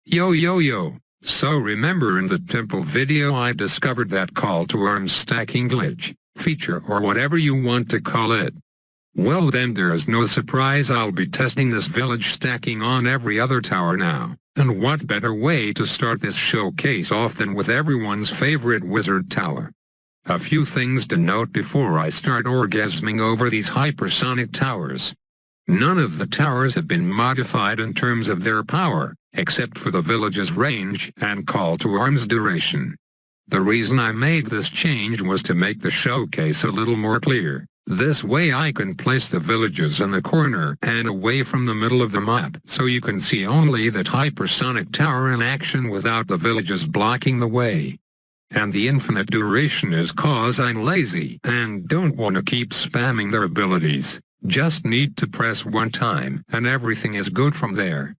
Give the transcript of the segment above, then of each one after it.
Yo yo yo, so remember in the temple video I discovered that call to arms stacking glitch, feature or whatever you want to call it. Well then there's no surprise I'll be testing this village stacking on every other tower now, and what better way to start this showcase off than with everyone's favorite wizard tower. A few things to note before I start orgasming over these hypersonic towers. None of the towers have been modified in terms of their power, except for the village's range and call to arms duration. The reason I made this change was to make the showcase a little more clear. This way I can place the villages in the corner and away from the middle of the map so you can see only that hypersonic tower in action without the villages blocking the way. And the infinite duration is cause I'm lazy and don't want to keep spamming their abilities. Just need to press one time and everything is good from there.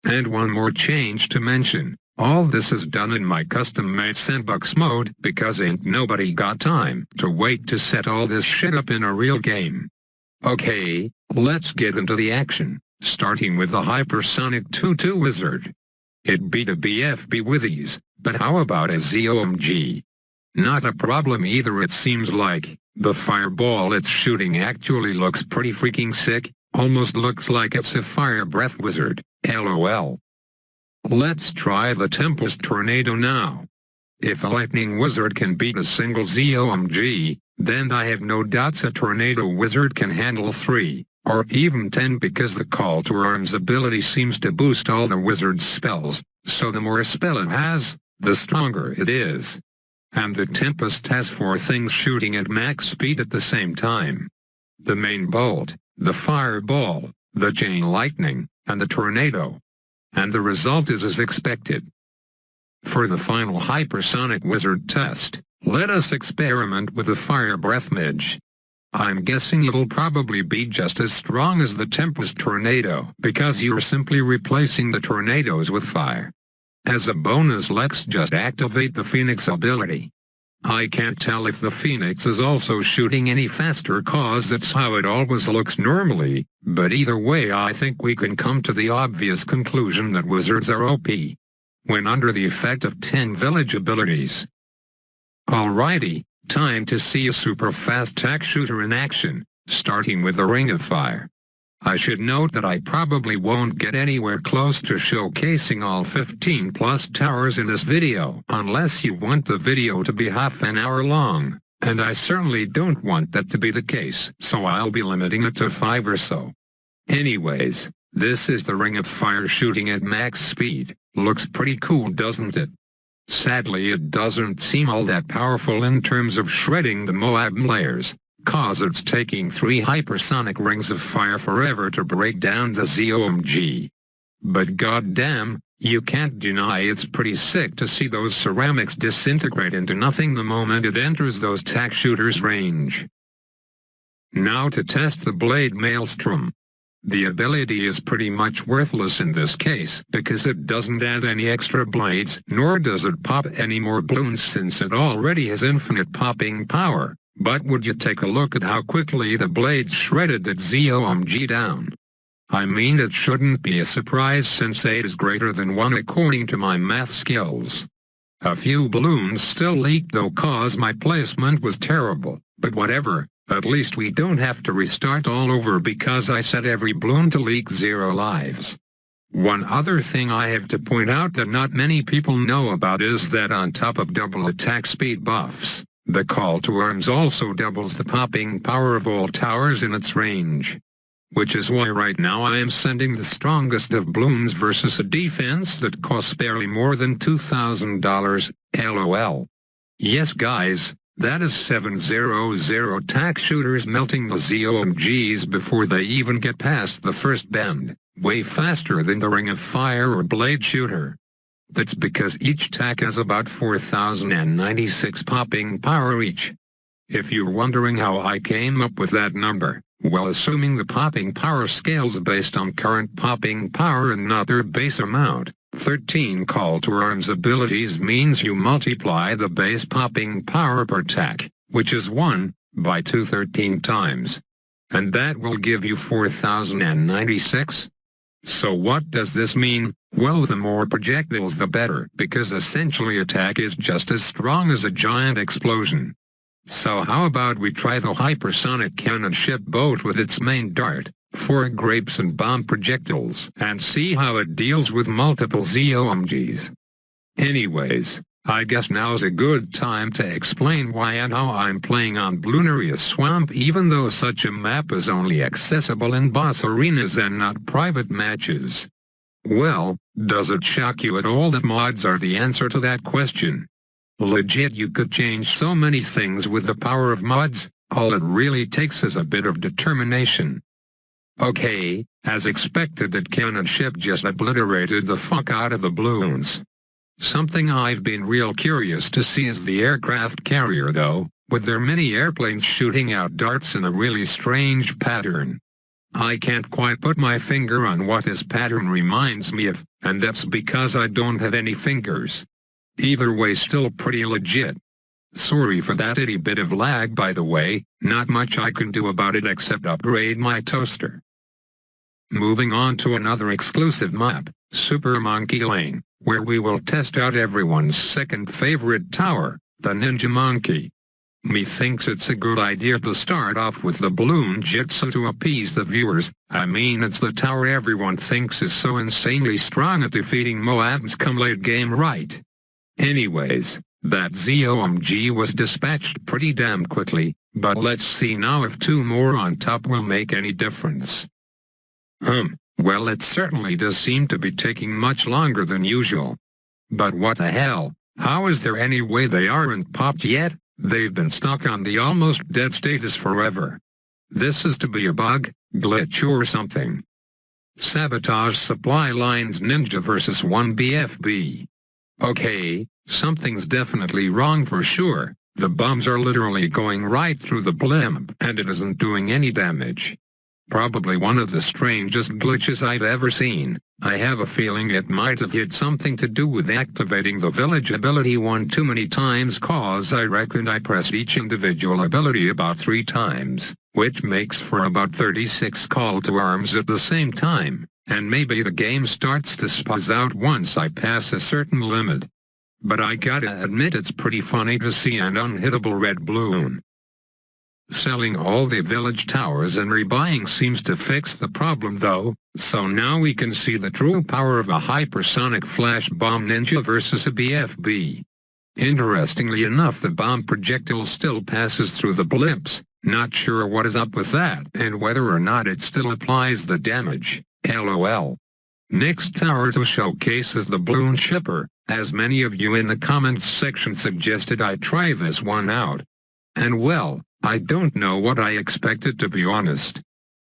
And one more change to mention, all this is done in my custom-made sandbox mode because ain't nobody got time to wait to set all this shit up in a real game. Okay, let's get into the action, starting with the Hypersonic 2-2 wizard. It beat a BFB with ease, but how about a ZOMG? Not a problem either it seems like. The fireball it's shooting actually looks pretty freaking sick, almost looks like it's a fire breath wizard, LOL. Let's try the Tempest Tornado now. If a lightning wizard can beat a single ZOMG, then I have no doubts a tornado wizard can handle 3, or even 10 because the call to arms ability seems to boost all the wizard's spells, so the more spell it has, the stronger it is. And the Tempest has 4 things shooting at max speed at the same time. The main bolt, the fireball, the chain lightning, and the tornado. And the result is as expected. For the final hypersonic wizard test, let us experiment with the fire breath Midge. I'm guessing it'll probably be just as strong as the Tempest Tornado because you're simply replacing the tornadoes with fire. As a bonus let's just activate the Phoenix ability. I can't tell if the Phoenix is also shooting any faster cause that's how it always looks normally, but either way I think we can come to the obvious conclusion that wizards are OP when under the effect of 10 village abilities. Alrighty, time to see a super fast tack shooter in action, starting with the Ring of Fire. I should note that I probably won't get anywhere close to showcasing all 15 plus towers in this video unless you want the video to be half an hour long, and I certainly don't want that to be the case, so I'll be limiting it to 5 or so. Anyways, this is the Ring of Fire shooting at max speed. Looks pretty cool doesn't it? Sadly it doesn't seem all that powerful in terms of shredding the Moab layers, cause it's taking 3 hypersonic rings of fire forever to break down the ZOMG. But goddamn, you can't deny it's pretty sick to see those ceramics disintegrate into nothing the moment it enters those tack shooters' range. Now to test the blade Maelstrom. The ability is pretty much worthless in this case because it doesn't add any extra blades nor does it pop any more balloons since it already has infinite popping power. But would you take a look at how quickly the blades shredded that ZOMG down? I mean it shouldn't be a surprise since 8 is greater than 1 according to my math skills. A few balloons still leaked though cause my placement was terrible, but whatever, at least we don't have to restart all over because I set every balloon to leak 0 lives. One other thing I have to point out that not many people know about is that on top of double attack speed buffs, the call to arms also doubles the popping power of all towers in its range. Which is why right now I am sending the strongest of balloons versus a defense that costs barely more than $2,000, LOL. Yes guys, that is 700 tack shooters melting the ZOMGs before they even get past the first bend, way faster than the Ring of Fire or Blade shooter. That's because each tack has about 4,096 popping power each. If you're wondering how I came up with that number, well assuming the popping power scales based on current popping power and not their base amount, 13 call to arms abilities means you multiply the base popping power per tack, which is 1, by 213 times. And that will give you 4,096. So what does this mean? Well, the more projectiles the better, because essentially attack is just as strong as a giant explosion. So how about we try the hypersonic cannon ship boat with its main dart, 4 grapes and bomb projectiles, and see how it deals with multiple ZOMGs. Anyways, I guess now's a good time to explain why and how I'm playing on Bloonaria Swamp, even though such a map is only accessible in boss arenas and not private matches. Well, does it shock you at all that mods are the answer to that question? Legit, you could change so many things with the power of mods. All it really takes is a bit of determination. Okay, as expected, that cannon ship just obliterated the fuck out of the balloons. Something I've been real curious to see is the aircraft carrier though, with their mini airplanes shooting out darts in a really strange pattern. I can't quite put my finger on what this pattern reminds me of, and that's because I don't have any fingers. Either way, still pretty legit. Sorry for that itty bit of lag, by the way, not much I can do about it except upgrade my toaster. Moving on to another exclusive map, Super Monkey Lane, where we will test out everyone's second favorite tower, the Ninja Monkey. Methinks it's a good idea to start off with the balloon jitsu to appease the viewers. I mean, it's the tower everyone thinks is so insanely strong at defeating Moabs come late game, right? Anyways, that ZOMG was dispatched pretty damn quickly, but let's see now if 2 more on top will make any difference. Well, it certainly does seem to be taking much longer than usual. But what the hell, how is there any way they aren't popped yet? They've been stuck on the almost dead status forever. This is to be a bug, glitch or something. Sabotage supply lines ninja versus 1 BFB. Okay, something's definitely wrong for sure. The bombs are literally going right through the blimp and it isn't doing any damage. Probably one of the strangest glitches I've ever seen. I have a feeling it might have had something to do with activating the village ability one too many times, cause I reckon I pressed each individual ability about 3 times, which makes for about 36 call to arms at the same time, and maybe the game starts to spaz out once I pass a certain limit. But I gotta admit it's pretty funny to see an unhittable red balloon. Selling all the village towers and rebuying seems to fix the problem though, so now we can see the true power of a hypersonic flash bomb ninja versus a BFB. Interestingly enough, the bomb projectile still passes through the blimps, not sure what is up with that and whether or not it still applies the damage, LOL. Next tower to showcase is the Boone Shipper, as many of you in the comments section suggested I try this one out. And well, I don't know what I expected, to be honest.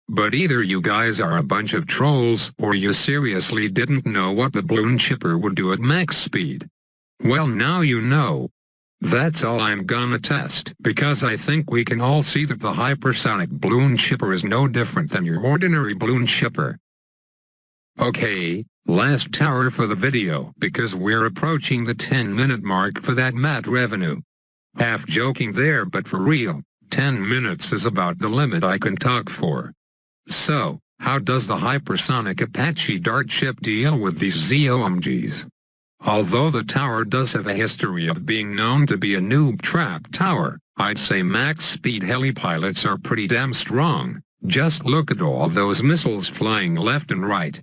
But either you guys are a bunch of trolls or you seriously didn't know what the Boone Shipper would do at max speed. Well, now you know. That's all I'm gonna test, because I think we can all see that the hypersonic Boone Shipper is no different than your ordinary Boone Shipper. Okay, last tower for the video, because we're approaching the 10-minute mark for that mat revenue. Half joking there, but for real, 10 minutes is about the limit I can talk for. So, how does the hypersonic Apache dart ship deal with these ZOMGs? Although the tower does have a history of being known to be a noob trap tower, I'd say max speed heli pilots are pretty damn strong. Just look at all those missiles flying left and right.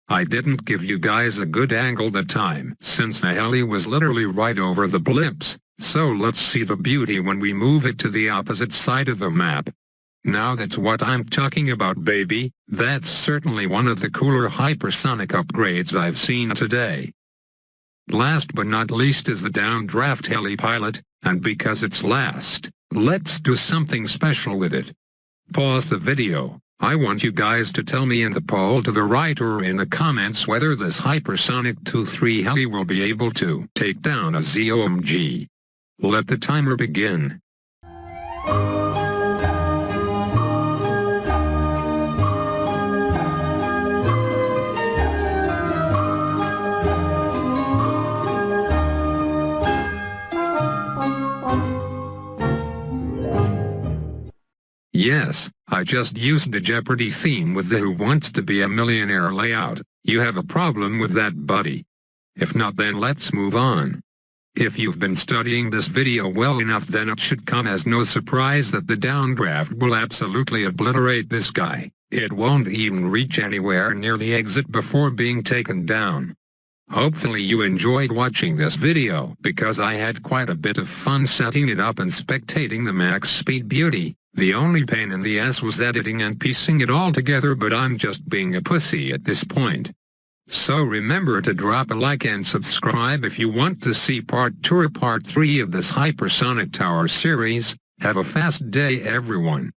I didn't give you guys a good angle that time, since the heli was literally right over the blimps. So let's see the beauty when we move it to the opposite side of the map. Now that's what I'm talking about, baby. That's certainly one of the cooler hypersonic upgrades I've seen today. Last but not least is the Downdraft heli pilot, and because it's last, let's do something special with it. Pause the video. I want you guys to tell me in the poll to the right or in the comments whether this hypersonic 2-3 heli will be able to take down a ZOMG. Let the timer begin. Yes, I just used the Jeopardy theme with the Who Wants to Be a Millionaire layout. You have a problem with that, buddy? If not, then let's move on. If you've been studying this video well enough, then it should come as no surprise that the downdraft will absolutely obliterate this guy. It won't even reach anywhere near the exit before being taken down. Hopefully you enjoyed watching this video, because I had quite a bit of fun setting it up and spectating the max speed beauty. The only pain in the ass was editing and piecing it all together, but I'm just being a pussy at this point. So remember to drop a like and subscribe if you want to see part 2 or part 3 of this Hypersonic Tower series. Have a fast day, everyone.